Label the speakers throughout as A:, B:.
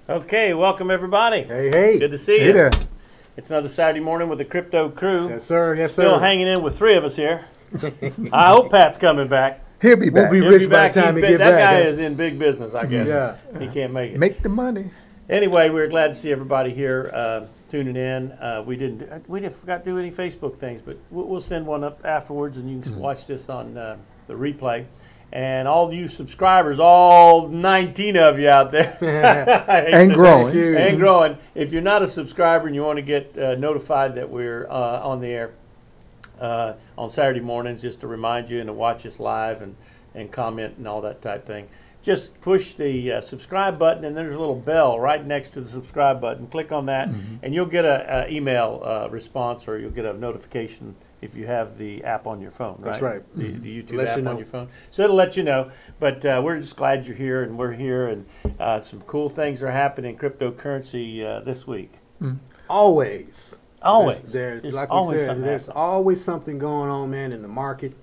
A: Okay, welcome everybody.
B: Hey, hey.
A: Good to see you.
C: Hey there.
A: It's another Saturday morning with the Crypto Crew.
B: Yes, sir. Yes,
A: Still
B: sir.
A: hanging in with three of us here. I hope Pat's coming back.
C: He'll be back.
B: We'll be
A: He'll
B: rich
A: be
B: by
A: back.
B: the time he
A: That
B: get back.
A: guy is in big business, I guess.
B: Yeah.
A: He can't make it.
C: Make the money.
A: Anyway, we're glad to see everybody here tuning in. We forgot to do any Facebook things, but we'll send one up afterwards, and you can watch this on the replay. And all you subscribers, all 19 of you out there,
C: And growing.
A: and growing. If you're not a subscriber and you want to get notified that we're on the air on Saturday mornings, just to remind you and to watch us live and comment and all that type thing, just push the subscribe button, and there's a little bell right next to the subscribe button. Click on that, and you'll get an email response, or you'll get a notification if you have the app on your phone. Right?
B: That's right.
A: The YouTube app on your phone. So it'll let you know. But we're just glad you're here, and we're here, and some cool things are happening in cryptocurrency this week.
B: Always.
A: Always.
B: There's like we said, there's always something going on, man, in the market,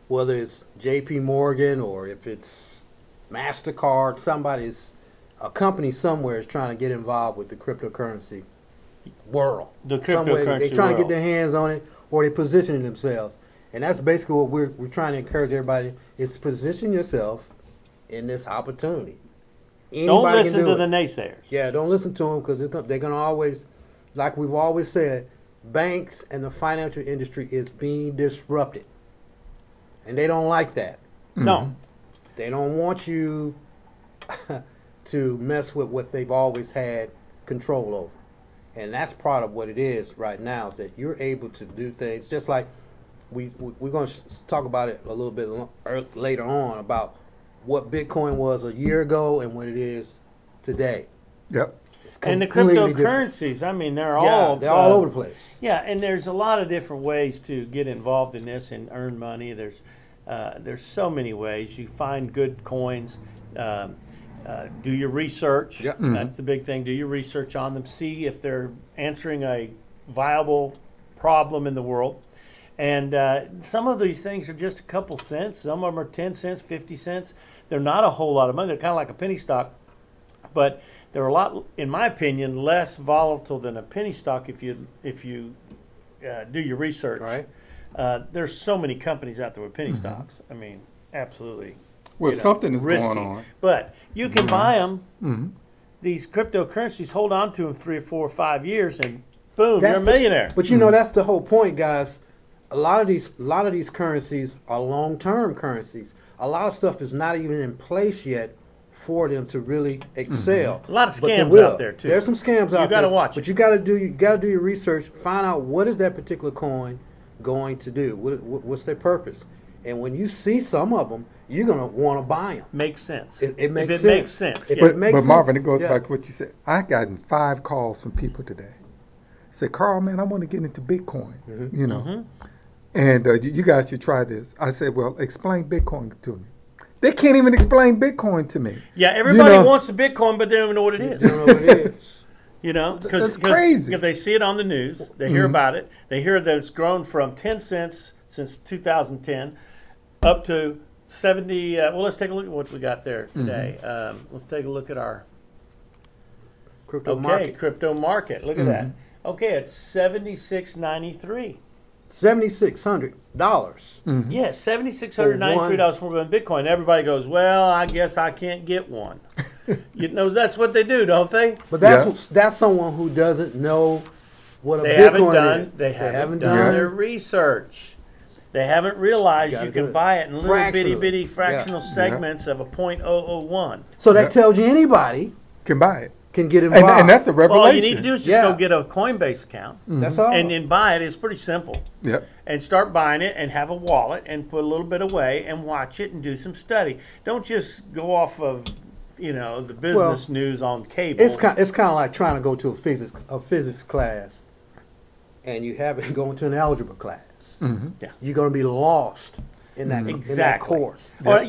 B: whether it's JP Morgan or if it's MasterCard, a company somewhere is trying to get involved with the cryptocurrency world.
A: The cryptocurrency
B: They're trying to get
A: world.
B: their hands on it, or they're positioning themselves. And that's basically what we're trying to encourage everybody, is to position yourself in this opportunity.
A: Don't
B: Anybody
A: listen
B: can do
A: to
B: it.
A: the naysayers.
B: Yeah, don't listen to them, because they're going to always, like we've always said, banks and the financial industry is being disrupted. And they don't like that.
A: No.
B: They don't want you to mess with what they've always had control over. And that's part of what it is right now, is that you're able to do things just like we're going to talk about it a little bit later on, about what Bitcoin was a year ago and what it is today.
C: Yep.
A: And the
B: completely
A: cryptocurrencies,
B: different.
A: I mean, they're
B: They're all over the place.
A: Yeah, and there's a lot of different ways to get involved in this and earn money. There's so many ways. You find good coins. Do your research.
B: Yep.
A: That's the big thing. Do your research on them. See if they're answering a viable problem in the world. And some of these things are just a couple cents. Some of them are 10 cents, 50 cents. They're not a whole lot of money. They're kind of like a penny stock. But they're a lot, in my opinion, less volatile than a penny stock if you do your research.
B: Right.
A: There's so many companies out there with penny stocks. I mean, absolutely.
C: Well, something is
A: risky.
C: going on.
A: But you can buy them, these cryptocurrencies, hold on to them 3 or 4 or 5 years, and boom, you're a millionaire.
B: But you know, that's the whole point, guys. A lot of these currencies are long-term currencies. A lot of stuff is not even in place yet for them to really excel.
A: A lot of
B: But they
A: scams
B: will.
A: out there too.
B: There's some scams out there.
A: You got to watch
B: But
A: it.
B: you got to do your research. Find out, what is that particular coin going to do? What's their purpose? And when you see some of them, you're gonna want to buy them.
A: Makes sense.
B: It makes
A: if it
B: sense.
A: makes sense.
B: If
A: Yeah.
B: it makes
C: But Marvin,
B: sense.
C: it goes
B: Yeah.
C: back to what you said. I gotten 5 calls from people today. Say, Carl, man, I want to get into Bitcoin. You know, and you guys should try this. I said, well, explain Bitcoin to me. They can't even explain Bitcoin to me.
A: Yeah, everybody
C: You know,
A: wants a Bitcoin, but they don't even know what it
B: You
A: is.
B: don't know what it is.
A: You know,
C: That's crazy.
A: If they see it on the news, they hear about it. They hear that it's grown from 10 cents since 2010 up to 70. Well, let's take a look at what we got there today. Let's take a look at our
B: Crypto market.
A: crypto market. Look at that. Okay, it's $76.93.
B: $7,600.
A: Yeah, $7,693 for one Bitcoin. Everybody goes, well, I guess I can't get one. You know, that's what they do, don't they?
B: But that's someone who doesn't know what a
A: They
B: Bitcoin is.
A: They haven't done their research. They haven't realized
B: gotta
A: you
B: do
A: can
B: it.
A: buy it in little
B: Fractionally.
A: bitty fractional segments of a 0.001.
B: So that tells you anybody
C: can buy it.
B: can get involved.
C: And that's a revelation.
A: All you need to do is just go get a CoinBase account
B: That's all.
A: and then buy it. It's pretty simple.
C: Yep.
A: And start buying it and have a wallet and put a little bit away and watch it and do some study. Don't just go off of, you know, the business news on cable.
B: It's kind of like trying to go to a physics class, and you haven't gone to an algebra class.
A: Yeah.
B: You're going to be lost. in that
A: exactly.
B: in that course.
A: Or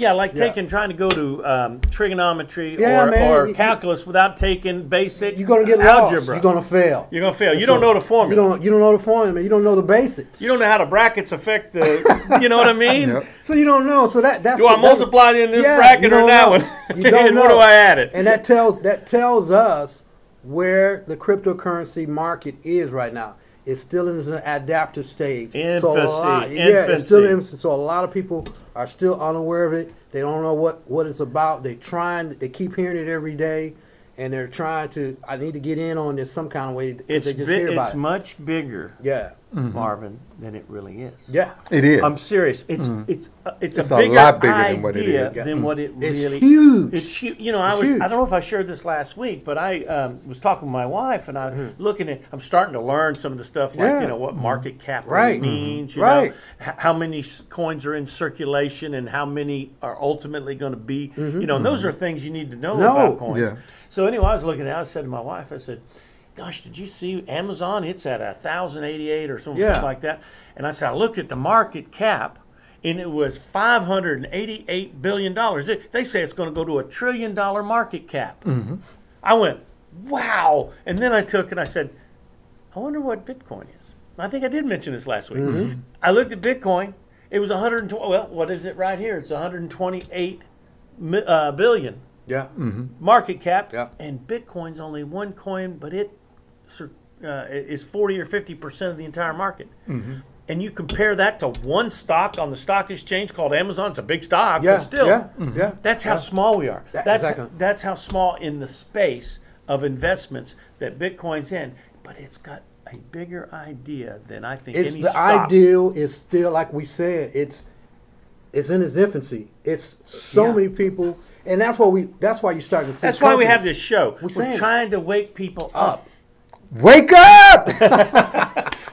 A: trying to go to trigonometry or calculus without taking basic
B: you're gonna get
A: algebra.
B: lost. You're gonna fail.
A: You're gonna fail. You don't know the formula.
B: You don't know the formula. You don't know the basics.
A: You don't know how the brackets affect the. You know what I mean?
B: Yep. So you don't know. So that's
A: do I multiply in this bracket or that one?
B: You don't know.
A: Where do I add it?
B: And that tells us where the cryptocurrency market is right now. It's still in an adaptive stage.
A: Infancy.
B: It's still in infancy. So a lot of people are still unaware of it. They don't know what it's about. They keep hearing it every day, and they're trying to. I need to get in on this some kind of way. They just hear about it.
A: It's much bigger.
B: Yeah.
A: Marvin, than it really is.
B: Yeah,
C: it is.
A: I'm serious. It's a bigger
C: lot bigger
A: idea
C: than what it is.
A: Than what it really.
B: It's huge.
A: It's huge. You know, I don't know if I shared this last week, but I was talking with my wife, and I'm starting to learn some of the stuff, like what market cap really means. You know, how many coins are in circulation, and how many are ultimately going to be. You know, and those are things you need to know about coins. Yeah. So anyway, I was looking at it. I said to my wife, I said, gosh, did you see Amazon? It's at 1,088 or something like that. And I said, I looked at the market cap, and it was $588 billion. They say it's going to go to $1 trillion market cap. I went, wow. And then I took and I said, I wonder what Bitcoin is. I think I did mention this last week. I looked at Bitcoin. It was 120. Well, what is it right here? It's 128 billion.
B: Yeah.
A: Market cap.
B: Yeah.
A: And Bitcoin's only one coin, but it is 40 or 50% of the entire market. And you compare that to one stock on the stock exchange called Amazon. It's a big stock, but still, that's how small we are. That's how small in the space of investments that Bitcoin's in. But it's got a bigger idea than I think any stock.
B: The ideal is still, like we said, it's in its infancy. It's so many people, and that's why you start to see.
A: That's why we have this show. We're trying to wake people up.
C: Wake up!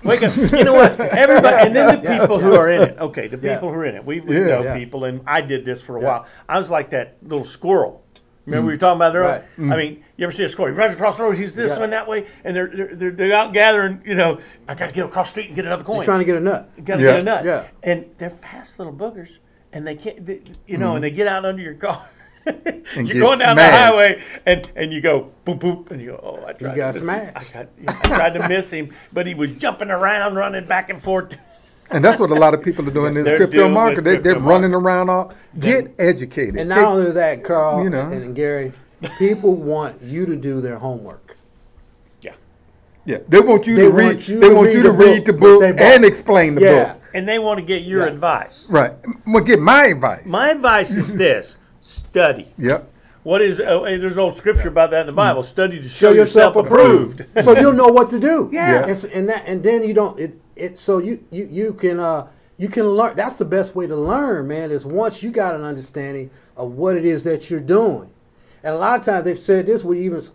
A: Wake up. You know what? Everybody, and then the people who are in it. Okay, the people who are in it. We know people, and I did this for a while. I was like that little squirrel. Remember we were talking about earlier? I mean, you ever see a squirrel? He runs across the road, he's this way and that way, and they're out gathering, you know, I got to get across the street and get another coin.
B: You're trying to get a nut.
A: Got to get a nut. Yeah. And they're fast little boogers, and they can't, and they get out under your car. You're going down the highway, and you go boop boop, and you go, oh, I tried to miss him. I tried to miss him, but he was jumping around, running back and forth.
C: And that's what a lot of people are doing in this crypto market. They're running around all. Get educated.
B: And not only that, Carl and Gary, people want you to do their homework.
C: Yeah, they want you to read. They want you to read the book and explain the book.
A: And they want to get your advice.
C: Right. Well, get my advice.
A: My advice is this. Study.
C: Yep.
A: What is there's an old scripture about that in the Bible. Study to show yourself approved.
B: So you'll know what to do.
A: Yeah.
B: And then you don't so you can learn. That's the best way to learn, man, is once you got an understanding of what it is that you're doing. And a lot of times they've said this, a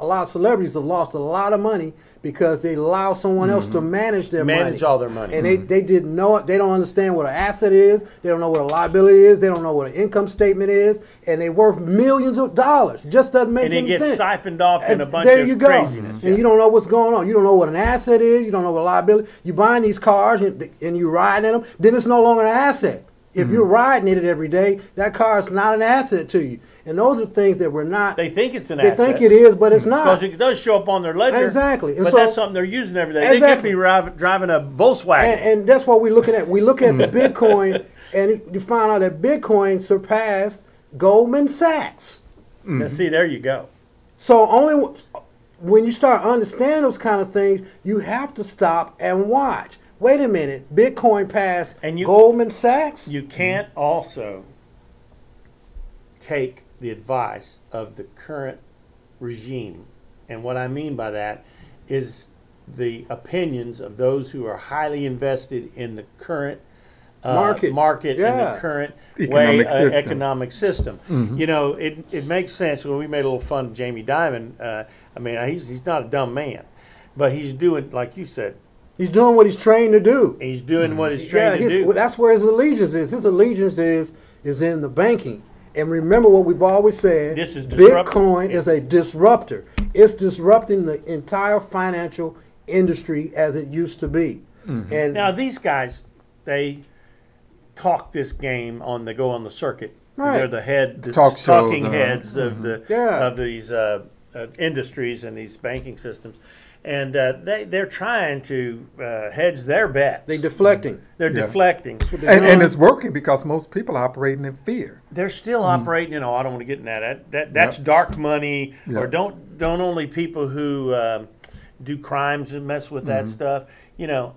B: lot of celebrities have lost a lot of money because they allow someone else to manage their money.
A: Manage all their money.
B: And they didn't know it. They don't understand what an asset is. They don't know what a liability is. They don't know what an income statement is. And they're worth millions of dollars. Just doesn't make any sense.
A: And it gets siphoned off in a bunch of craziness.
B: And you don't know what's going on. You don't know what an asset is. You don't know what a liability. You buying these cars and you riding in them. Then it's no longer an asset. If you're riding in it every day, that car is not an asset to you. And those are things that we're not.
A: They think it's an asset.
B: They think it is, but it's not.
A: Because it does show up on their ledger.
B: Exactly.
A: And but that's something they're using every day. Exactly. They could be driving a Volkswagen.
B: And that's what we're looking at. We look at the Bitcoin, and you find out that Bitcoin surpassed Goldman Sachs.
A: Now, see, there you go.
B: So only when you start understanding those kind of things, you have to stop and watch. Wait a minute, Bitcoin passed Goldman Sachs?
A: You can't also take the advice of the current regime. And what I mean by that is the opinions of those who are highly invested in the current market and the current economic system. You know, it makes sense. When we made a little fun of Jamie Dimon, I mean, he's not a dumb man, but he's doing, like you said,
B: he's doing what he's trained to do.
A: He's doing what he's trained to do.
B: That's where his allegiance is. His allegiance is in the banking. And remember what we've always said.
A: This is
B: Bitcoin is a disruptor. It's disrupting the entire financial industry as it used to be.
A: And now these guys, they talk this game on they go on the circuit.
B: Right.
A: They're the head, the
C: talk shows,
A: talking heads of
B: Yeah.
A: these industries and these banking systems, and they're trying to hedge their bets.
B: They deflecting.
A: They're deflecting.
C: And it's working because most people are operating in fear.
A: They're still operating. You know, I don't want to get in that's dark money, or don't only people who do crimes and mess with that stuff. You know,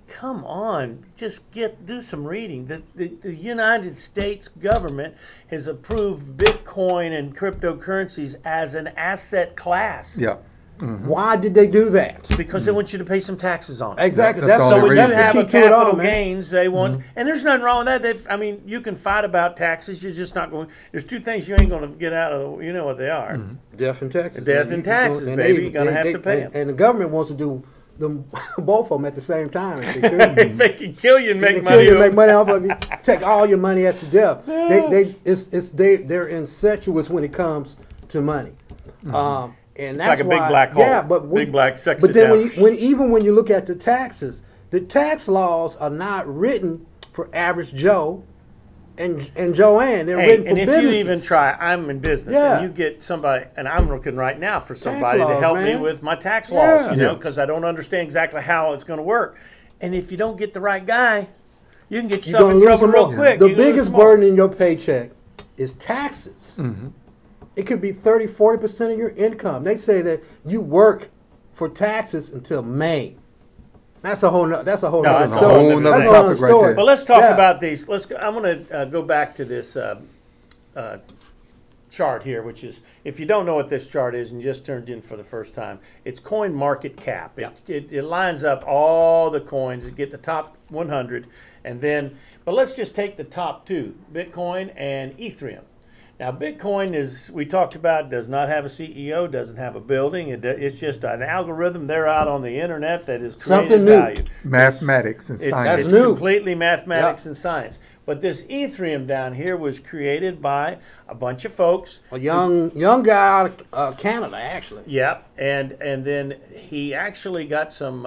A: come on, just do some reading. The United States government has approved Bitcoin and cryptocurrencies as an asset class.
C: Yeah.
B: Why did they do that?
A: Because they want you to pay some taxes on it.
B: Exactly.
C: That's the
B: so
C: only
A: When you
C: reason.
A: have
B: the
A: a
B: key to it all,
A: capital
B: man.
A: gains, they want, and there's nothing wrong with that. I mean, you can fight about taxes. You're just not going. There's two things you ain't going to get out of. You know what they are.
B: Death and taxes.
A: Death and taxes, baby. You're gonna have to pay them.
B: And the government wants to do them both of them at the same time. If they could.
A: If they can kill you and make
B: They
A: money.
B: kill you, make money off of you, take all your money at your death. They're incestuous when it comes to money. And
A: It's
B: that's
A: like a big
B: why,
A: black hole.
B: Yeah, but
A: Big black sucks
B: But
A: it
B: then
A: down.
B: when you look at the taxes, the tax laws are not written for average Joe and Joanne. They're written for
A: and if
B: businesses.
A: you even try, I'm in business,
B: Yeah.
A: and you get somebody, and I'm looking right now for somebody to
B: laws,
A: help me
B: man.
A: with my tax laws,
B: Yeah.
A: you know, because I don't understand exactly how it's going to work. And if you don't get the right guy, you can get
B: You're
A: yourself
B: gonna
A: in
B: lose
A: trouble
B: them
A: real
B: all.
A: quick.
B: The
A: You can lose
B: biggest
A: them all.
B: burden in your paycheck is taxes. It could be 30, 40% of your income. They say that you work for taxes until May. That's a whole nother
A: that's a
B: story.
A: whole
B: That's a
A: nother
B: whole nother
C: topic right
B: story.
C: there.
A: But let's talk
B: Yeah.
A: about these. I'm going to go back to this chart here, which is, if you don't know what this chart is and just turned in for the first time, it's coin market cap. It lines up all the coins. You get the top 100, and then, but let's just take the top two, Bitcoin and Ethereum. Now, Bitcoin, is we talked about, does not have a CEO, doesn't have a building. It's just an algorithm. They're out on the internet that is creating
B: Something new.
A: value.
C: Mathematics and science.
A: It's
B: new.
A: completely mathematics and science. But this Ethereum down here was created by a bunch of folks.
B: A young guy out of Canada, actually.
A: Yeah, and then he actually got some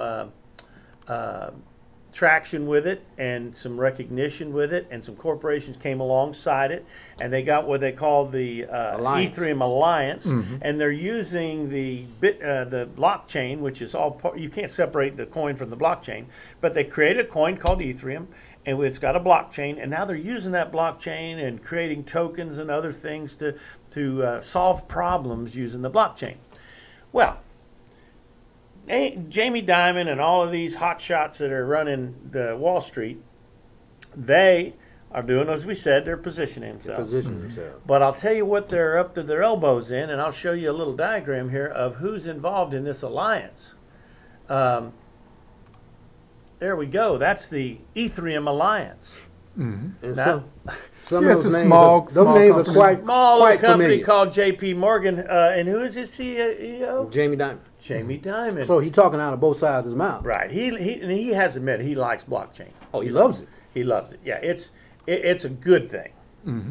A: traction with it and some recognition with it, and some corporations came alongside it, and they got what they call the Ethereum Alliance, and they're using the blockchain, which is all part, you can't separate the coin from the blockchain, but they created a coin called Ethereum, and it's got a blockchain, and now they're using that blockchain and creating tokens and other things to solve problems using the blockchain. Well, Jamie Dimon and all of these hot shots that are running the Wall Street, they are doing, as we said, they're positioning themselves. But I'll tell you what they're up to their elbows in, and I'll show you a little diagram here of who's involved in this alliance. There we go. That's the Ethereum Alliance.
B: And
A: Now,
B: some
C: Yeah,
B: of
C: it's
B: those
C: a
B: names,
C: small
B: names are
C: company.
B: quite,
A: small
B: quite
A: company
B: familiar.
A: called J.P. Morgan, and who is his CEO?
B: Jamie Dimon.
A: Jamie Dimon.
B: So he talking out of both sides of his mouth.
A: Right. He has admitted he likes blockchain.
B: Oh, he loves it.
A: He loves it. Yeah, it's a good thing.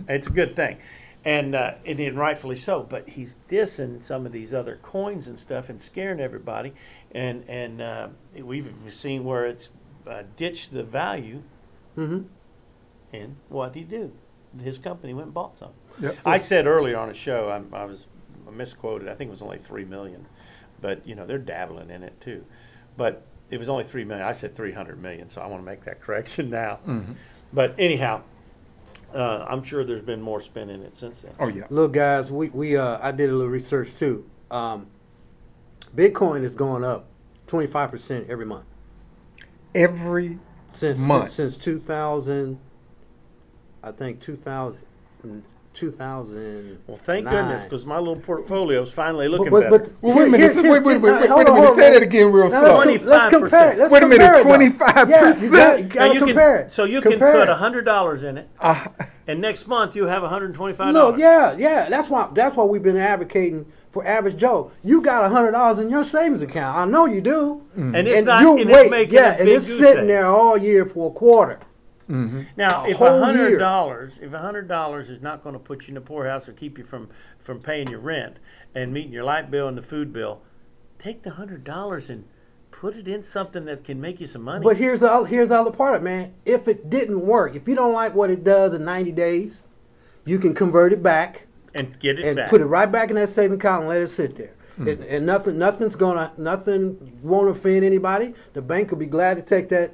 A: It's a good thing, and rightfully so. But he's dissing some of these other coins and stuff and scaring everybody, and we've seen where it's ditched the value. And what did he do? His company went and bought some.
C: Yep.
A: I said earlier on a show, I was misquoted. I think it was only 3 million, but you know they're dabbling in it too. But it was only 3 million. I said 300 million, so I want to make that correction now. But anyhow, I'm sure there's been more spin in it since then.
C: Oh yeah.
B: Look, guys, I did a little research too. Bitcoin is going up 25% every month
C: Every
B: since
C: month.
B: since 2000. I think 2000.
A: Well, thank goodness, because my little portfolio is finally looking
B: But
A: better.
C: Well, wait a minute.
B: Here's-
C: Wait a minute.
B: hold on,
C: Say that again real
B: Now,
C: slow.
B: let's compare it. Let's
C: Wait a minute,
B: compare it, though.
C: 25%?
B: Yeah, you got
A: And
B: to compare it.
A: So you can
B: Compare
A: put
B: it.
A: $100 in it, and next month you have $125.
B: Look, yeah. That's why we've been advocating for average Joe. You got $100 in your savings account. I know you do.
A: And it's
B: And
A: not.
B: you
A: And
B: wait,
A: it's making a
B: and
A: big
B: it's
A: goose
B: sitting
A: egg.
B: there all year for a quarter.
A: Now, if
B: whole year.
A: $100 is not going to put you in the poorhouse or keep you from paying your rent and meeting your light bill and the food bill, take the $100 and put it in something that can make you some money.
B: But here's the other part of it, man. If it didn't work, if you don't like what it does in 90 days, you can convert it back
A: and get it
B: and
A: back.
B: put it right back in that saving account and let it sit there. And nothing won't offend anybody. The bank will be glad to take that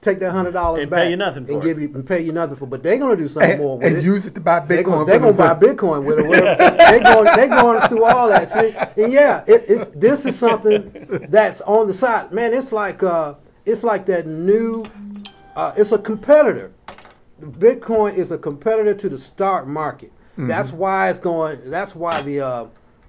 B: $100
A: and
B: back
A: pay you nothing for
B: and
A: it.
B: pay you nothing for. But they're gonna do something more with it.
C: And use it to buy Bitcoin.
B: They're gonna buy Bitcoin with it. They're going through all that. See, and yeah, this is something that's on the side, man. It's like that new. It's a competitor. Bitcoin is a competitor to the stock market. That's why it's going. That's why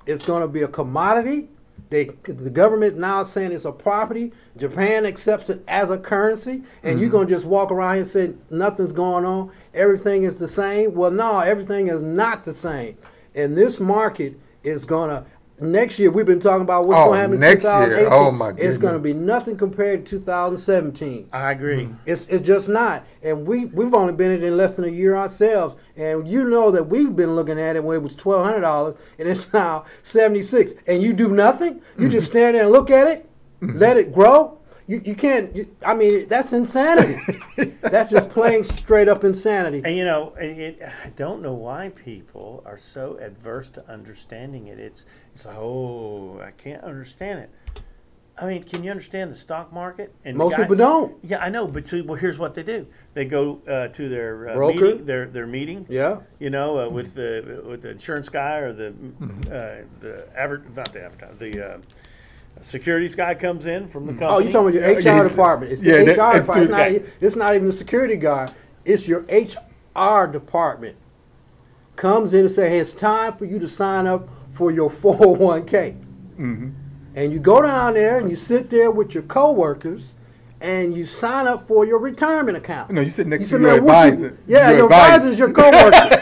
B: it's going to be a commodity. The government now is saying it's a property. Japan accepts it as a currency, and you're going to just walk around and say nothing's going on. Everything is the same. Well, no, everything is not the same. And this market is going to, next year, we've been talking about what's going to happen in
C: next
B: 2018.
C: year. Oh, my goodness.
B: It's going to be nothing compared to 2017.
A: I agree.
B: It's just not. And we've only been in it less than a year ourselves. And you know that we've been looking at it when it was $1,200 and it's now $76. And you do nothing? You just stand there and look at it, let it grow? You can't, I mean, that's insanity. That's just plain straight up insanity.
A: And you know, I don't know why people are so adverse to understanding it. It's like, oh, I can't understand it. I mean, can you understand the stock market? And
B: most people don't.
A: Yeah, I know, but see, well, here's what they do: they go to their
B: broker,
A: meeting, their meeting.
B: Yeah,
A: you know, with the insurance guy or the securities guy comes in from the company.
B: Oh, you're talking about your HR department. It's the HR department. It's not even the security guard. It's your HR department. Comes in and say, hey, it's time for you to sign up for your 401k. And you go down there and you sit there with your coworkers and you sign up for your retirement account.
C: No, you sit next to your advisor.
B: Your advisor is your coworker.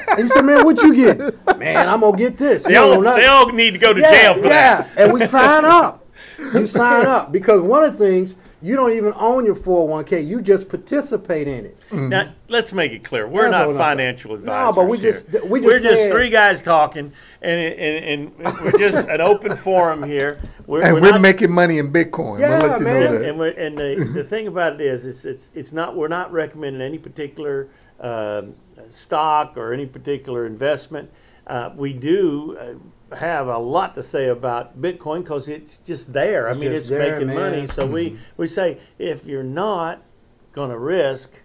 B: And you say, man, what you get? Man, I'm going to get this.
A: They all need to go to jail for that.
B: Yeah, and we sign up. You sign up because one of the things, you don't even own your 401k. You just participate in it.
A: Now, let's make it clear. We're not financial advisors.
B: No, but
A: we're just three guys talking, and we're just an open forum here.
C: We're making money in Bitcoin.
B: Yeah,
C: we'll let you know that.
A: And the thing about it is, it's not. We're not recommending any particular stock or any particular investment. We do have a lot to say about Bitcoin because it's just there. I mean, it's making money. So we say if you're not going to risk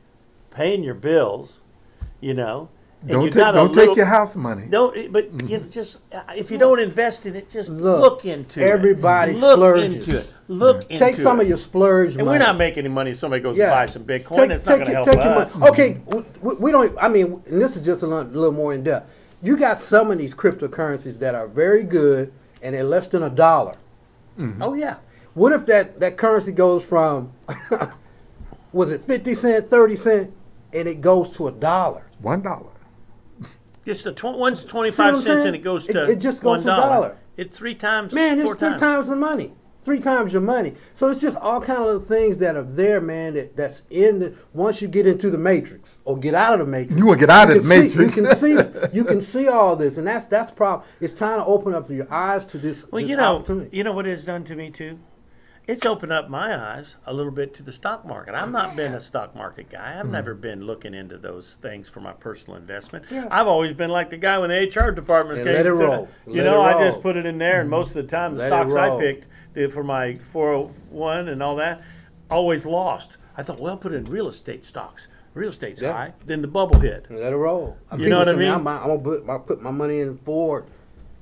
A: paying your bills, you know,
C: don't take your house money.
A: But you know, just if you don't invest in it, just look into it.
B: Everybody splurges. Take some of your splurge money.
A: And we're not making any money if somebody goes to buy some Bitcoin. It's not going to help us.
B: Money. Okay, we don't. I mean, and this is just a little more in depth. You got some of these cryptocurrencies that are very good and they're less than $1.
A: Oh yeah.
B: What if that currency goes from was it 50 cent, 30 cent, and it goes to $1?
C: $1.
A: Just one's 25 cents and it goes to
B: it just goes to $1.
A: It's 3 times.
B: Man, it's 3 times the money. 3 times your money. So it's just all kind of little things that are there, man, that's in the, once you get into the matrix or get out of the matrix.
C: You want to get out of the matrix.
B: You can see all this, and that's problem. It's time to open up your eyes to this, opportunity.
A: You know what it's done to me too? It's opened up my eyes a little bit to the stock market. I've not been a stock market guy. I've never been looking into those things for my personal investment. Yeah. I've always been like the guy when the HR department came.
B: Let it roll.
A: I just put it in there, and most of the time the stocks I picked for my 401 and all that always lost. I thought, well, put it in real estate stocks. Real estate's high. Then the bubble hit.
B: Let it roll.
A: You know what I mean?
B: I'm gonna put my money in Ford.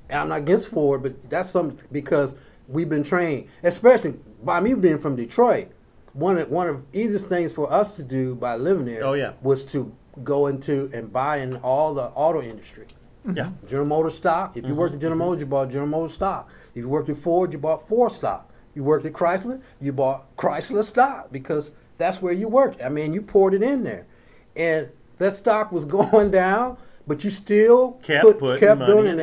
B: I'm not against Ford, but that's something because we've been trained, especially by me being from Detroit. One of the easiest things for us to do by living there was to go into and buy in all the auto industry.
A: Yeah.
B: General Motors stock. If you worked at General Motors, you bought General Motors stock. If you worked at Ford, you bought Ford stock. You worked at Chrysler, you bought Chrysler stock because that's where you worked. I mean, you poured it in there. And that stock was going down, but you still kept doing it. And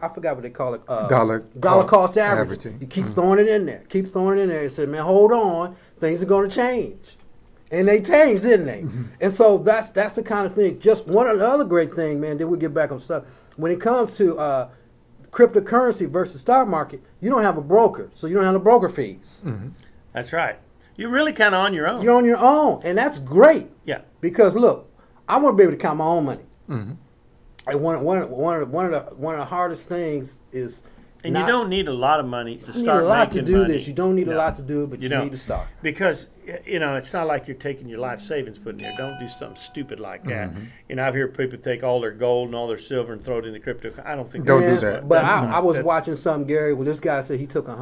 B: I forgot what they call it. Dollar cost averaging. You keep throwing it in there. Keep throwing it in there and say, man, hold on. Things are going to change. And they changed, didn't they? And so that's the kind of thing. Just one of the other great thing, man, then we'll get back on stuff. When it comes to cryptocurrency versus stock market, you don't have a broker. So you don't have the broker fees.
A: That's right. You're really kind of on your own.
B: You're on your own, and that's great.
A: Yeah.
B: Because look, I want to be able to count my own money.
C: Mm-hmm.
B: And one of the hardest things is.
A: And you don't need a lot of money to start making money.
B: You need a lot to do this. You don't need a lot to do it, but you need to start.
A: Because, it's not like you're taking your life savings, putting there. Don't do something stupid like that. I've heard people take all their gold and all their silver and throw it in the crypto. I don't think
C: don't do that.
B: But I was watching something, Gary, where this guy said he took $100.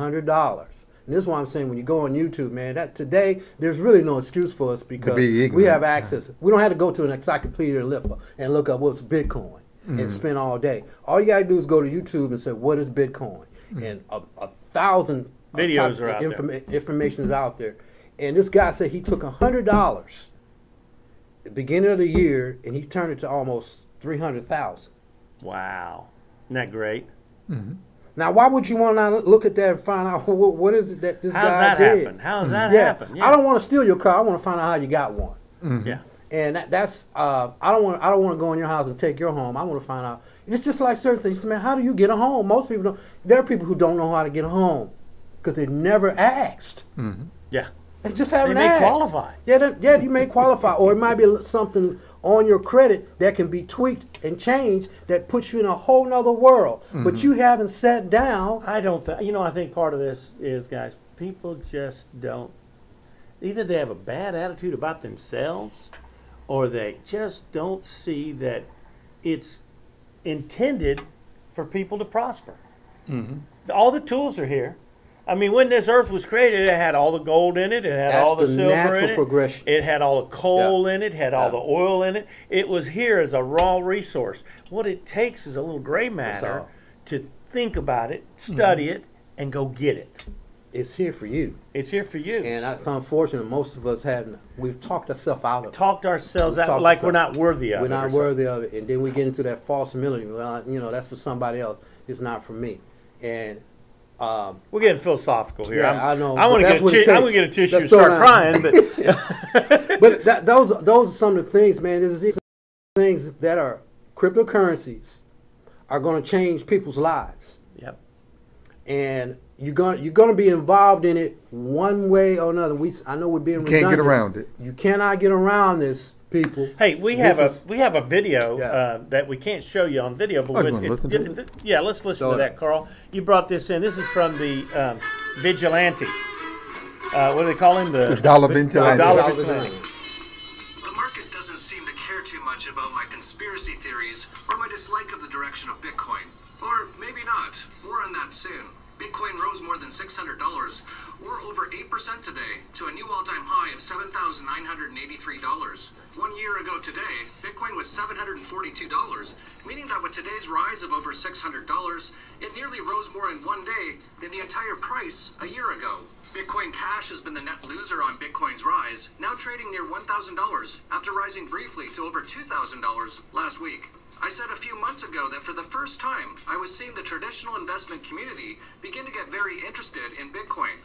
B: And this is why I'm saying when you go on YouTube, man, that today there's really no excuse for us because we have access. We don't have to go to an encyclopedia and look up what's Bitcoin. And spend all day. All you gotta do is go to YouTube and say, "What is Bitcoin?" And a thousand
A: videos are out there.
B: Information is out there. And this guy said he took $100 at the beginning of the year, and he turned it to almost 300,000.
A: Wow, isn't that great?
B: Now, why would you want to look at that and find out what is it that this guy did?
A: How does that happen?
B: Yeah. I don't want to steal your car. I want to find out how you got one.
A: Yeah.
B: And that's I don't want to go in your house and take your home. I want to find out. It's just like certain things. Man, how do you get a home? Most people don't. There are people who don't know how to get a home because they never asked.
A: Yeah,
B: they just haven't
A: asked. They may qualify.
B: Yeah, you may qualify, or it might be something on your credit that can be tweaked and changed that puts you in a whole nother world. But you haven't sat down.
A: I don't. I think part of this is, guys, people just don't. Either they have a bad attitude about themselves, or they just don't see that it's intended for people to prosper. All the tools are here. I mean, when this earth was created, it had all the gold in it. It had all the silver in it.
B: Progression.
A: It had all the coal in it. Had all the oil in it. It was here as a raw resource. What it takes is a little gray matter to think about it, study it, and go get it.
B: It's here for you.
A: It's here for you.
B: And it's unfortunate most of us haven't. We've talked ourselves out of it.
A: Talked ourselves out like we're not worthy of it.
B: We're not worthy of it. And then we get into that false humility. Well, that's for somebody else. It's not for me. And
A: we're getting philosophical here.
B: Yeah, I know.
A: I'm going to get a tissue and start crying. But
B: but those are some of the things, man. This is things that are cryptocurrencies are going to change people's lives.
A: Yep.
B: And you're gonna be involved in it one way or another. I know we're being redundant.
C: Can't get around it.
B: You cannot get around this, people.
A: Hey, we have a video that we can't show you on video, but let's listen to that, Carl. You brought this in. This is from the Vigilante. What do they call him? The
C: Dollar Vigilante.
D: The market doesn't seem to care too much about my conspiracy theories or my dislike of the direction of Bitcoin. Or maybe not. More on that soon. Bitcoin rose more than $600, or over 8% today, to a new all-time high of $7,983. 1 year ago today, Bitcoin was $742, meaning that with today's rise of over $600, it nearly rose more in one day than the entire price a year ago. Bitcoin Cash has been the net loser on Bitcoin's rise, now trading near $1,000 after rising briefly to over $2,000 last week. I said a few months ago that for the first time, I was seeing the traditional investment community begin to get very interested in Bitcoin.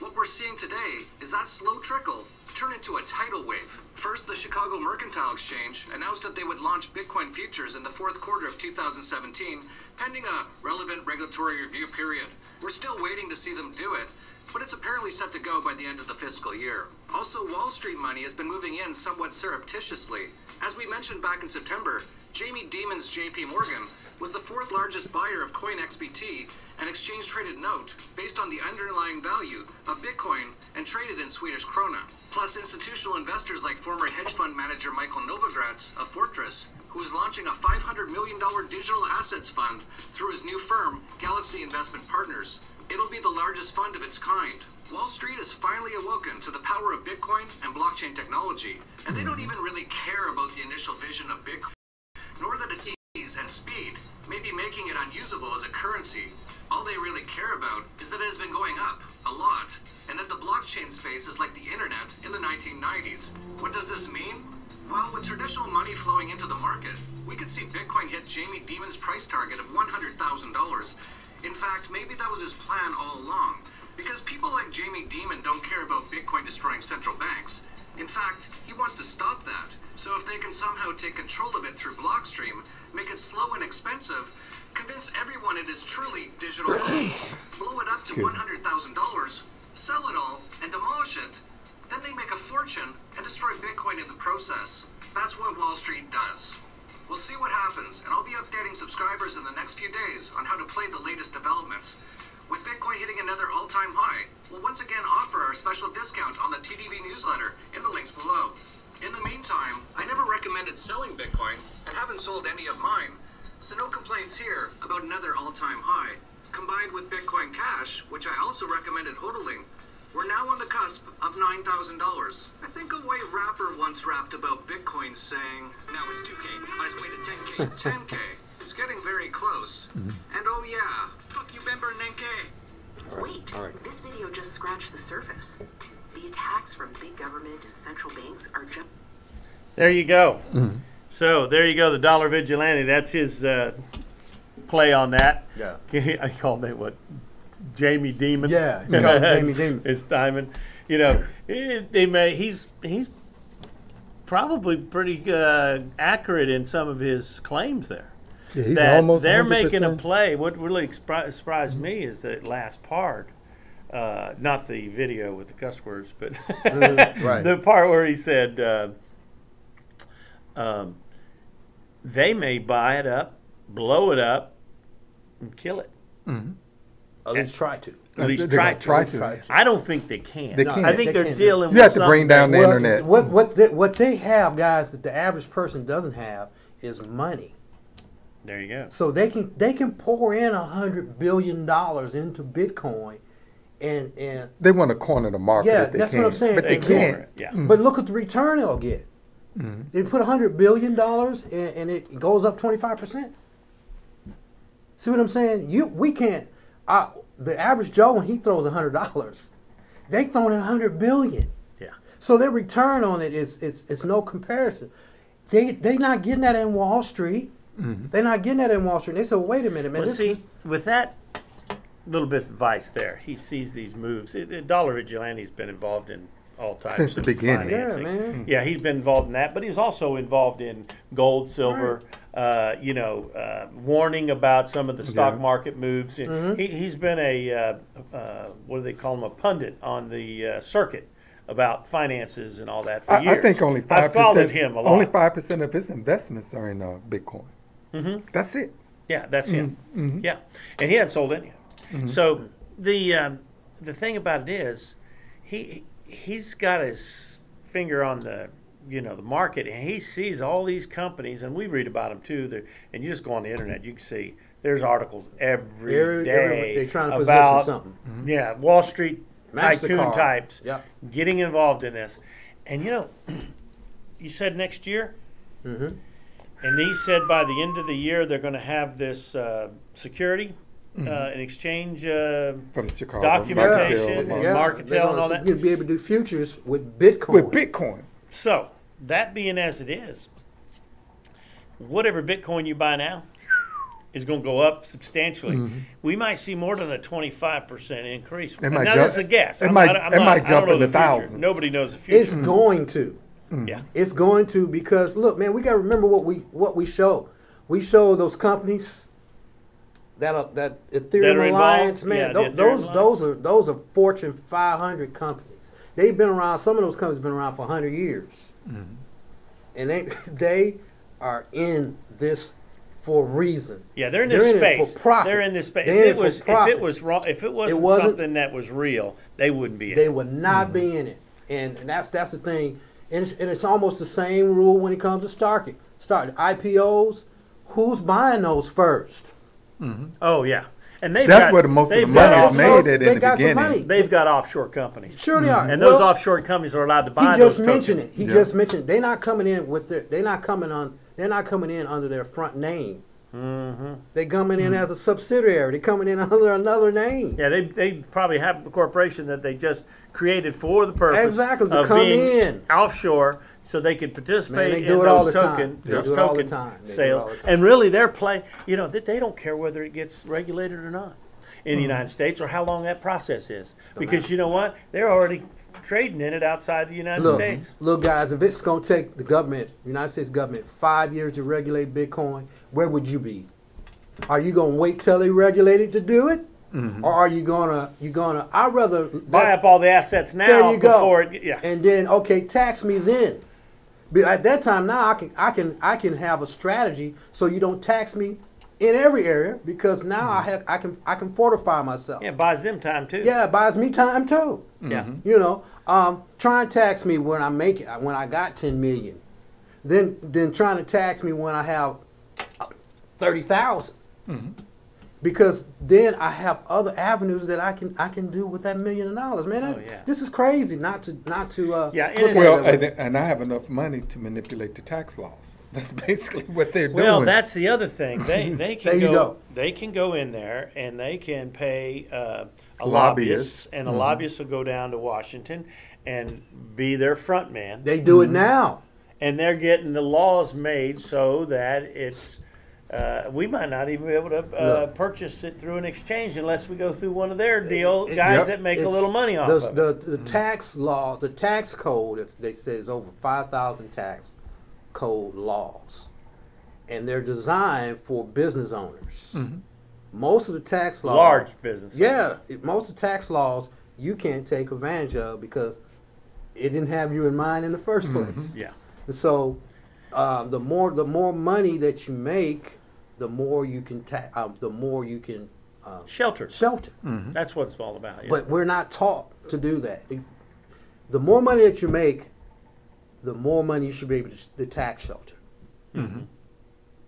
D: What we're seeing today is that slow trickle turn into a tidal wave. First, the Chicago Mercantile Exchange announced that they would launch Bitcoin futures in the fourth quarter of 2017, pending a relevant regulatory review period. We're still waiting to see them do it, but it's apparently set to go by the end of the fiscal year. Also, Wall Street money has been moving in somewhat surreptitiously. As we mentioned back in September, Jamie Dimon's JP Morgan was the fourth largest buyer of CoinXBT, an exchange-traded note based on the underlying value of Bitcoin and traded in Swedish krona. Plus, institutional investors like former hedge fund manager Michael Novogratz of Fortress, who is launching a $500 million digital assets fund through his new firm, Galaxy Investment Partners. It'll be the largest fund of its kind. Wall Street has finally awoken to the power of Bitcoin and blockchain technology, and they don't even really care about the initial vision of Bitcoin, nor that its ease and speed may be making it unusable as a currency. All they really care about is that it has been going up a lot, and that the blockchain space is like the internet in the 1990s. What does this mean? Well, with traditional money flowing into the market, we could see Bitcoin hit Jamie Dimon's price target of $100,000. In fact, maybe that was his plan all along, because people like Jamie Dimon don't care about Bitcoin destroying central banks. In fact, he wants to stop that. So if they can somehow take control of it through Blockstream, make it slow and expensive, convince everyone it is truly digital gold, blow it up to $100,000, sell it all, and demolish it. Then they make a fortune and destroy Bitcoin in the process. That's what Wall Street does. We'll see what happens, and I'll be updating subscribers in the next few days on how to play the latest developments. With Bitcoin hitting another all-time high, we'll once again offer our special discount on the TDV newsletter in the links below. In the meantime, I never recommended selling Bitcoin and haven't sold any of mine, so no complaints here about another all-time high. Combined with Bitcoin Cash, which I also recommended hodling, we're now on the cusp of $9,000. I think a white rapper once rapped about Bitcoin saying, now it's 2K, on its way to 10K. 10K. It's getting very close. And oh yeah, fuck you, Bember and NK.
E: Wait, this video just scratched the surface. The attacks from big government and central banks are just...
A: There you go. So there you go, the dollar vigilante. That's his play on that.
B: Yeah.
A: I called it what? Jamie Demon.
B: Yeah, you call him Jamie Demon.
A: It's Diamond. You know, he's probably pretty accurate in some of his claims there.
C: Yeah, he's
A: that
C: almost
A: they're
C: 100%.
A: making a play. What really surprised me is that last part, not the video with the cuss words, but
B: Right.
A: the part where he said they may buy it up, blow it up, and kill it.
B: At least try to.
A: At least
C: They're
A: try
C: gonna try
A: to.
C: to.
A: I don't think they can.
C: They
B: No,
C: can't.
A: I think
B: they
A: they're
B: can't.
A: dealing with
C: You have to bring
A: something
C: down the
B: Well,
C: internet.
B: What they have, guys, that the average person doesn't have is money.
A: There you go.
B: So they can pour in $100 billion into Bitcoin, and
C: They want to corner the market.
B: Yeah,
C: if they
B: that's
C: can,
B: what I'm saying.
C: But they
B: They
C: can't.
A: corner it, yeah.
B: but look at the return they'll get. They put $100 billion and it goes up 25%. See what I'm saying? We can't. The average Joe, when he throws $100, they throwing in $100 billion.
A: Yeah.
B: So their return on it is no comparison. They not getting that in Wall Street. They're not getting that in Wall Street. They said, well, wait a minute, man.
A: Well,
B: This
A: see,
B: is,
A: with that little bit of advice there, he sees these moves. Dollar Vigilante's been involved in all types
C: Since the
A: of
C: beginning.
A: financing.
B: Yeah, man.
A: Yeah, he's been involved in that, but he's also involved in gold, silver, warning about some of the stock market moves. He's been a, what do they call him, a pundit on the circuit about finances and all that for years.
C: I think only 5%.
A: I've followed him a lot.
C: Only 5% of his investments are in Bitcoin. That's it.
A: Yeah, that's him. Yeah, and he hadn't sold any. So the thing about it is, he's got his finger on the the market, and he sees all these companies, and we read about them too. And you just go on the internet, you can see there's articles every day
B: they're trying to position
A: about
B: something.
A: Yeah, Wall Street tycoon
B: MasterCard.
A: types
B: Yep.
A: getting involved in this, and you said next year. And he said by the end of the year they're going to have this security, an exchange
C: From Chicago.
A: documentation,
C: Marketel,
A: Marketel and all that.
B: You'll be able to do futures with Bitcoin.
C: With Bitcoin.
A: So that being as it is, whatever Bitcoin you buy now is going to go up substantially. We might see more than a 25% increase.
C: It might
A: Now,
C: jump-
A: that's a guess.
C: it might
A: I
C: jump
A: don't know
C: in the
A: future.
C: thousands.
A: Nobody knows the future.
B: It's going to.
A: Yeah.
B: It's going to, because look, man, we got to remember what we show. We show those companies that Ethereum
A: are
B: Alliance,
A: involved?
B: man.
A: Yeah, the Ethereum
B: Those are Fortune 500 companies. They've been around. Some of those companies have been around for 100 years, and they are in this for a reason.
A: Yeah, they're in this space.
B: It for profit.
A: They're in this space.
B: They're
A: If
B: in
A: it
B: it for profit.
A: if it wasn't something that was real, they wouldn't be in
B: They
A: it.
B: would not be in it, and that's the thing. And it's almost the same rule when it comes to starting IPOs. Who's buying those first?
A: Oh yeah, and
C: That's where the most of the money is made at in the beginning.
A: They've got offshore companies.
B: Sure they are.
A: And those offshore companies are allowed to buy
B: He
A: those
B: just mentioned
A: tokens.
B: it. He just mentioned it. They're not coming in with they're not coming in under their front name. They're coming in as a subsidiary. They're coming in under another name.
A: Yeah, they probably have the corporation that they just created for the purpose
B: Exactly, to
A: of
B: come
A: being
B: in.
A: offshore, so they could participate
B: Man, they
A: in
B: do it all
A: those
B: the time.
A: token
B: They
A: those
B: do it all the
A: token
B: time. They do it
A: sales.
B: all the time.
A: And really, they're playing. They don't care whether it gets regulated or not in the United States or how long that process is, because you know what? They're already trading in it outside the United States.
B: Look, guys, if it's going to take the government, United States government, 5 years to regulate Bitcoin, where would you be? Are you going to wait till they regulate it to do it? or are you gonna I'd rather
A: Buy up all the assets now.
B: there you
A: before
B: go.
A: it, yeah.
B: And then okay, tax me then. But at that time now I can have a strategy so you don't tax me in every area, because now I can fortify myself.
A: Yeah, it buys them time too.
B: Yeah, it buys me time too.
A: Yeah.
B: You know, try and tax me when I got 10 million. Then trying to tax me when I have 30,000. Because then I have other avenues that I can do with that $1 million, man. This is crazy not to
A: Yeah,
B: look
C: Well,
B: at it.
C: and I have enough money to manipulate the tax laws. That's basically what they're
A: Well,
C: doing.
A: that's the other thing. They can
B: There you go.
A: They can go in there and they can pay a
C: Lobbyists.
A: lobbyist, and a lobbyist will go down to Washington and be their front man.
B: They do it now.
A: And they're getting the laws made so that it's we might not even be able to purchase it through an exchange unless we go through one of their guys that make a little money off of it.
B: The tax law, the tax code, they say is over 5,000 tax code laws, and they're designed for business owners. Most of the tax laws,
A: Large business.
B: most of the tax laws you can't take advantage of because it didn't have you in mind in the first place.
A: Yeah.
B: And so the more money that you make, the more you can
A: Shelter.
B: shelter.
A: That's what it's all about. Yeah.
B: But we're not taught to do that. The more money that you make, the more money you should be able to tax shelter.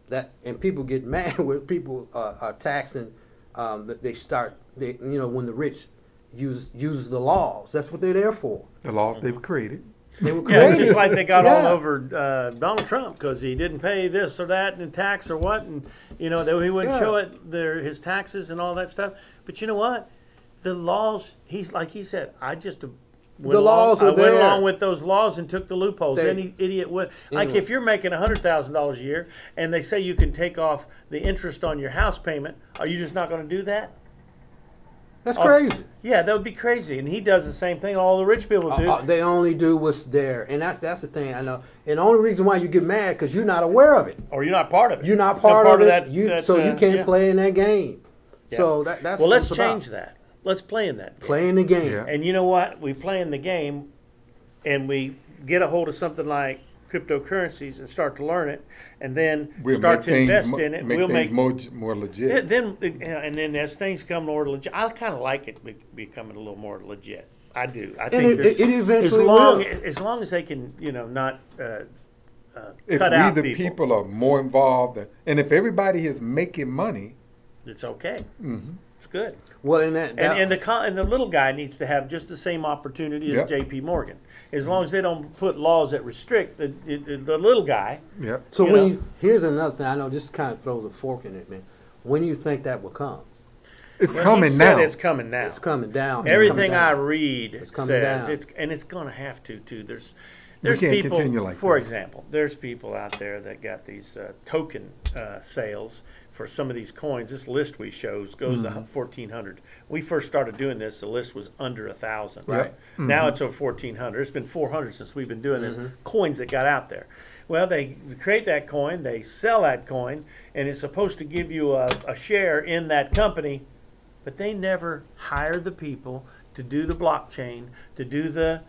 B: That, and people get mad when people are taxing. When the rich use the laws. That's what they're there for.
C: the laws they've created.
B: They were
A: Yeah, it's
B: created.
A: just like they got all
B: Yeah.
A: over Donald Trump because he didn't pay this or that in tax or what, and he wouldn't show it his taxes and all that stuff. But you know what? The laws, like he said, I just went along with those laws and took the loopholes. Any idiot would. Like if you're making $100,000 a year and they say you can take off the interest on your house payment, are you just not going to do that?
B: That's crazy.
A: Yeah, that would be crazy. And he does the same thing all the rich people do.
B: They only do what's there, and that's the thing I know. And the only reason why you get mad because you're not aware of it.
A: Or you're not part of it.
B: You're not part of it.
A: That,
B: so you can't play in that game.
A: Yeah.
B: So that's
A: well. Let's
B: what it's
A: change
B: about.
A: that. Let's play in that game.
B: Play in the game.
C: Yeah.
A: And you know what? We play in the game, and we get a hold of something like cryptocurrencies and start to learn it, and then start to invest in it.
C: We'll make things more legit.
A: Then as things come more legit, I kind of like it becoming a little more legit. I do. I
B: And
A: think
B: it eventually
A: as long as they can, not
C: If
A: cut
C: we
A: out
C: the
A: people,
C: people are more involved, and if everybody is making money,
A: it's okay. It's good.
B: Well,
A: And the little guy needs to have just the same opportunity as
C: Yep.
A: J.P. Morgan, as long as they don't put laws that restrict the little guy.
C: yep.
B: So here's another thing I know. Just kind of throws a fork in it, man. When do you think that will come?
C: It's
A: Well,
C: coming
A: he said
C: now.
A: It's coming now.
B: It's coming down.
A: Everything I read
B: coming
A: says
B: down.
A: it's going to have to too. There's
C: can't
A: people,
C: continue like
A: for
C: this.
A: example, there's people out there that got these token sales for some of these coins. This list we shows goes to 1,400. We first started doing this, the list was under 1,000.
B: Right.
A: Now it's over 1,400. It's been 400 since we've been doing this. Coins that got out there. Well, they create that coin, they sell that coin, and it's supposed to give you a share in that company, but they never hire the people to do the blockchain, to do the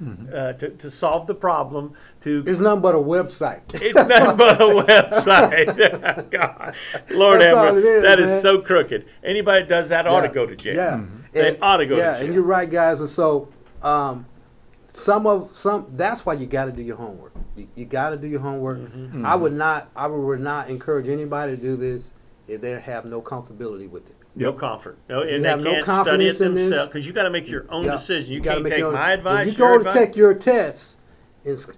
A: to solve the problem.
B: It's nothing but a website.
A: It's nothing but a website. God, Lord
B: That's
A: have
B: all it
A: mercy.
B: is,
A: That is
B: man.
A: so crooked. Anybody that does that ought to go to jail.
B: Yeah,
A: They ought to go to
B: Yeah,
A: jail.
B: and you're right, guys. And so, that's why you got to do your homework. You got to do your homework. I would not encourage anybody to do this if they have no comfortability with it.
A: No comfort. No,
B: You
A: and they
B: have no
A: can't
B: confidence
A: study it
B: in this.
A: themselves because you got to make your own decision. You
B: gotta
A: can't
B: make
A: take
B: your own-
A: my advice.
B: When you
A: your
B: go to
A: advice.
B: take your tests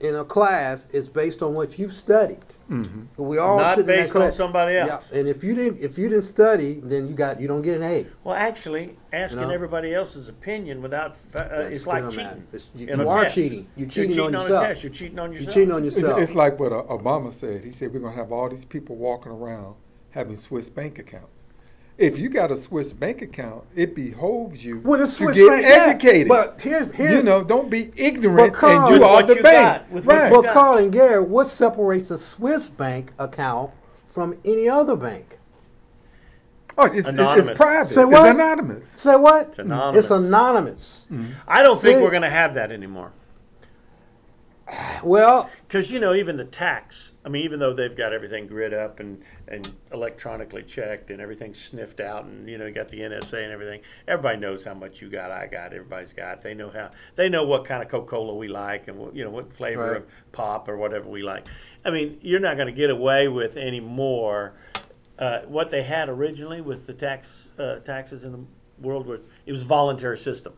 B: in a class, it's based on what you've studied. We all
A: Not
B: sit in that
A: based on
B: class.
A: somebody else.
B: Yeah. And if you didn't study, then you don't get an A.
A: Well, actually, asking
B: You know?
A: everybody else's opinion without it's
B: Still
A: like
B: don't
A: cheating.
B: matter.
A: in
B: You
A: a
B: are
A: test.
B: cheating. You're
A: You're
B: cheating on
A: on
B: yourself.
A: a test. You're cheating on yourself.
B: You're cheating on yourself.
C: It's like what Obama said. He said we're going to have all these people walking around having Swiss bank accounts. If you got a Swiss bank account, it behoves you
B: With a
C: to
B: Swiss
C: get
B: bank, yeah.
C: educated.
B: But here's
C: don't be ignorant
B: Carl,
C: and
B: with
C: you are
A: what
C: the
A: you
C: bank.
A: got, with what
C: Right.
A: you
B: But
A: got.
B: Carl and Gary, what separates a Swiss bank account from any other bank?
C: Oh, it's
A: Anonymous.
C: private.
B: Say what?
C: It's anonymous.
B: Say what?
A: It's anonymous.
B: It's anonymous.
A: I don't think
B: See?
A: we're going to have that anymore.
B: Well,
A: Because, you know, even the tax, I mean, even though they've got everything grid up and electronically checked and everything sniffed out and, you know, you got the NSA and everything, everybody knows how much you got, I got, everybody's got. They know what kind of Coca-Cola we like and, you know, what flavor
B: Right.
A: of pop or whatever we like. I mean, you're not going to get away with any more. What they had originally with the taxes in the world was it was a voluntary system.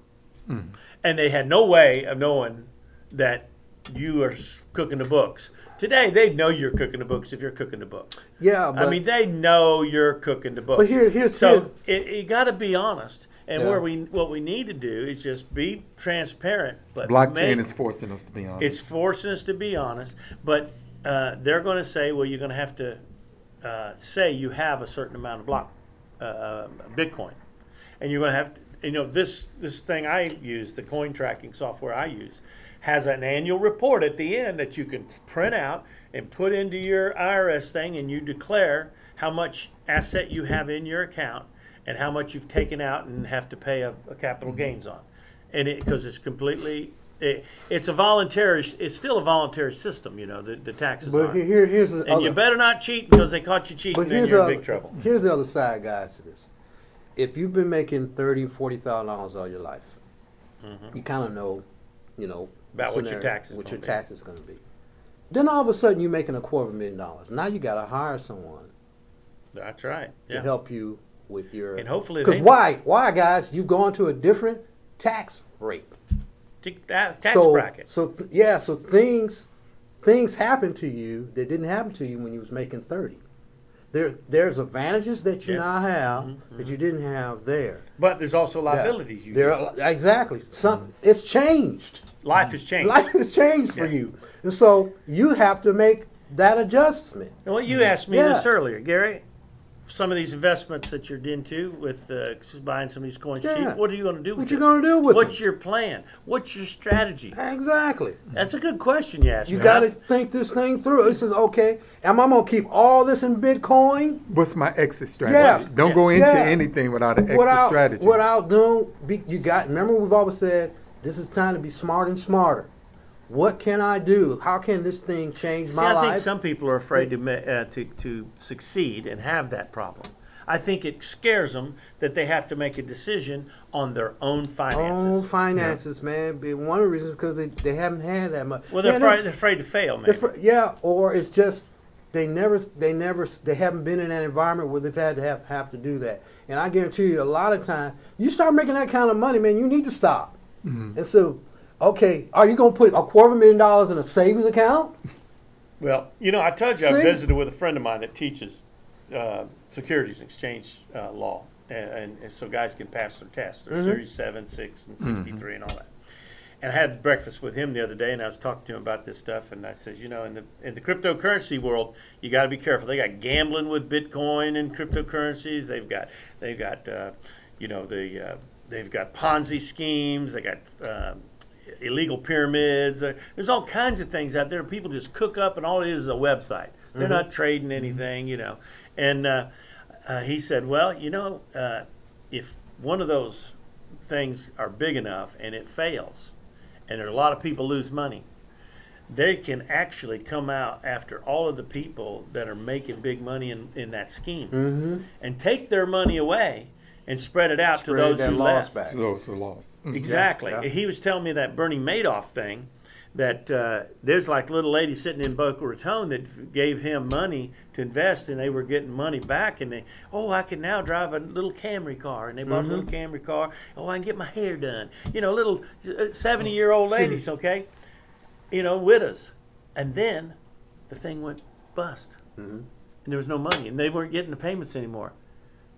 A: And they had no way of knowing that you are cooking the books. Today, they know you're cooking the books if you're cooking the books.
B: yeah, but
A: I mean, they know you're cooking the books.
B: But here's
A: so you got to be honest. And
B: Yeah.
A: what we need to do is just be transparent. But
C: Blockchain is forcing us to be honest.
A: it's forcing us to be honest. But they're going to say, well, you're going to have to say you have a certain amount of Bitcoin, and you're going to have to. You know, this thing I use, the coin tracking software I use, has an annual report at the end that you can print out and put into your IRS thing, and you declare how much asset you have in your account and how much you've taken out and have to pay a capital gains on. And because it's completely, it's a voluntary, it's still a voluntary system, you know, the taxes
B: but
A: are.
B: here's the
A: And
B: other,
A: you better not cheat because they caught you cheating,
B: but
A: then
B: here's
A: you're in big trouble.
B: Here's the other side, guys, to this. If you've been making $30,000, $40,000 all your life, you kind of know, you know,
A: About what your
B: scenario,
A: taxes
B: what
A: gonna
B: your
A: be.
B: tax is going to be. Then all of a sudden you're making $250,000. Now you got to hire someone
A: That's right.
B: to
A: Yeah.
B: help you with your.
A: And hopefully
B: because
A: they-
B: why, guys? You've gone to a different tax rate.
A: Tax
B: so,
A: bracket.
B: So things happen to you that didn't happen to you when you was making 30. There's advantages that you
A: Yeah.
B: now have that you didn't have there.
A: But there's also liabilities. You
B: Exactly. It's changed.
A: Life has changed.
B: Life has changed for
A: Yeah.
B: you, and so you have to make that adjustment.
A: Well, you asked me
B: Yeah.
A: this earlier, Gary. Some of these investments that you're into with buying some of these coins
B: Yeah.
A: cheap, what are you going to do with
B: What you
A: them?
B: gonna do with
A: What's
B: them?
A: your plan? What's your strategy?
B: Exactly.
A: That's a good question you asked
B: You
A: me.
B: got to think this thing through. It says, okay, am I going to keep all this in Bitcoin?
C: What's my exit strategy?
B: Yeah.
C: Don't go into
B: Yeah.
C: anything without an exit strategy.
B: Without doing, remember we've always said, this is time to be smart and smarter. What can I do? How can this thing change my
A: I
B: life?
A: think some people are afraid to succeed and have that problem. I think it scares them that they have to make a decision on their own finances.
B: Own finances, man. One of the reasons because they haven't had that much.
A: Well, they're
B: Man,
A: afraid to fail, man.
B: yeah, or it's just they haven't been in that environment where they've had to have to do that. And I guarantee you, a lot of times you start making that kind of money, man, you need to stop. And so, okay, are you going to put $250,000 in a savings account?
A: Well, you know, I told you I
B: See?
A: visited with a friend of mine that teaches securities and exchange law, and so guys can pass their tests. They're Series 7, 6, and 63 and all that. And I had breakfast with him the other day, and I was talking to him about this stuff, and I says, you know, in the cryptocurrency world, you got to be careful. They got gambling with Bitcoin and cryptocurrencies. They've got they've got Ponzi schemes. They got illegal pyramids. There's all kinds of things out there. People just cook up, and all it is a website. They're not trading anything, you know. And he said, well, you know, if one of those things are big enough and it fails, and there's a lot of people lose money, they can actually come out after all of the people that are making big money in that scheme and take their money away and spread it out to those who
B: lost
A: left.
B: back.
C: Those who lost.
A: Exactly.
B: Yeah.
A: He was telling me that Bernie Madoff thing, that there's like a little lady sitting in Boca Raton that gave him money to invest, and they were getting money back, and I can now drive a little Camry car, and they bought a little Camry car. I can get my hair done. You know, little 70-year-old ladies, okay? You know, widows. And then the thing went bust, and there was no money, and they weren't getting the payments anymore.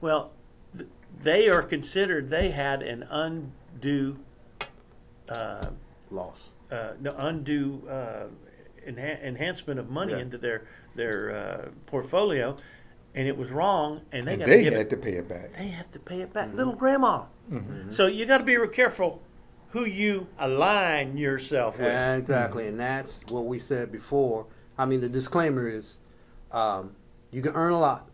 A: Well, they are considered, they had an undue
B: Loss.
A: undue enhancement of money into their portfolio, and it was wrong, and they got to give
C: had
A: it.
C: to pay it back.
A: They have to pay it back, little grandma. So you got to be real careful who you align yourself with.
B: Exactly, and that's what we said before. I mean, the disclaimer is, you can earn a lot,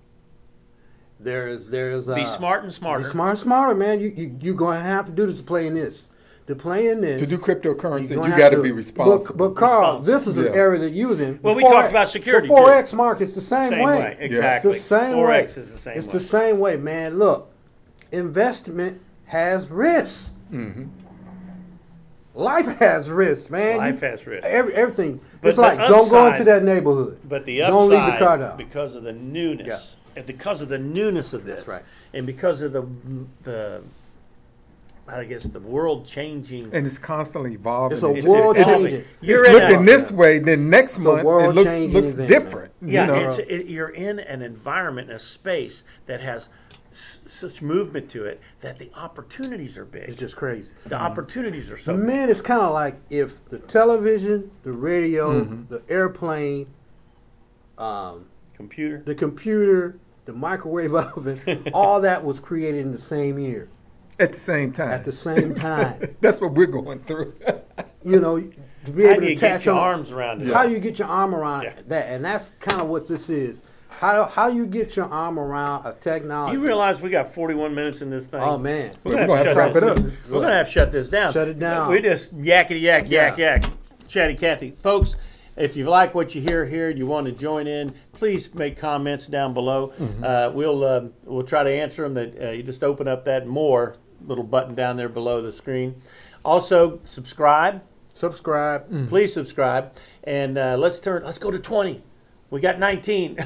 B: There's
A: Be smart and smarter.
B: Be smart and smarter, man. You're going to have to do this to play in this. To play in this.
C: To do cryptocurrency,
B: you're
C: you got to be responsible.
B: But Carl, this is an area that you're in.
A: Well, we talked about security,
B: the ForeX market's the same way.
A: Exactly.
B: It's the same
A: ForeX
B: way.
A: is the same
B: It's
A: way.
B: the same way, man. Look, investment has risks. Life has risks, man.
A: Life has risks.
B: Everything.
A: But
B: it's
A: the
B: like, don't go into
A: upside-
B: that neighborhood.
A: But the upside,
B: don't leave the car down.
A: because of the newness, and because of the newness of this,
B: That's right.
A: and because of the I guess the world changing.
C: And it's constantly evolving.
B: It's a
A: It's
B: world
A: evolving.
B: changing.
A: You're
C: It's
A: in
C: looking
A: a,
C: this way, then next month it
B: world-changing
C: looks
B: event,
C: different.
A: yeah,
C: you know?
A: you're in an environment, a space that has such movement to it that the opportunities are big.
B: It's just crazy.
A: The opportunities are so big.
B: Man, it's kind of like if the television, the radio, the airplane,
A: Computer.
B: the computer, the microwave oven, all that was created in the same year.
C: At the same time.
B: At the same time.
C: That's what we're going through.
B: You know, to be
A: How
B: able
A: do
B: to
A: you get
B: attach
A: your
B: on,
A: arms around it?
B: How do you get your arm around
A: Yeah.
B: that? And that's kind of what this is. How you get your arm around a technology?
A: You realize we got 41 minutes in this thing?
B: Oh man,
C: We're gonna have to wrap it up.
A: We're going to have to shut this down.
B: Shut it down.
A: We just yakety yak, yak,
B: Yeah.
A: yak. Chatty Cathy. Folks, if you like what you hear here and you want to join in, please make comments down below. We'll try to answer them. That you just open up that more little button down there below the screen. Also, subscribe.
B: subscribe.
A: Please subscribe. And let's go to 20. We got 19.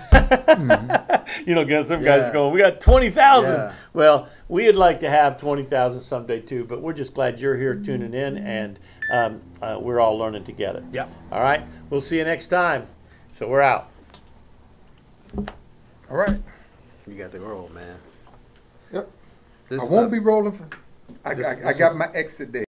A: You know, some guys are going, we got 20,000.
B: Yeah.
A: Well, we'd like to have 20,000 someday too, but we're just glad you're here tuning in, and we're all learning together.
B: Yeah.
A: All right. We'll see you next time. So we're out.
C: All right.
B: You got the roll, man.
C: Yep.
B: This
C: I
B: stuff-
C: won't be rolling. I
B: This
C: got
B: is-
C: my exit date.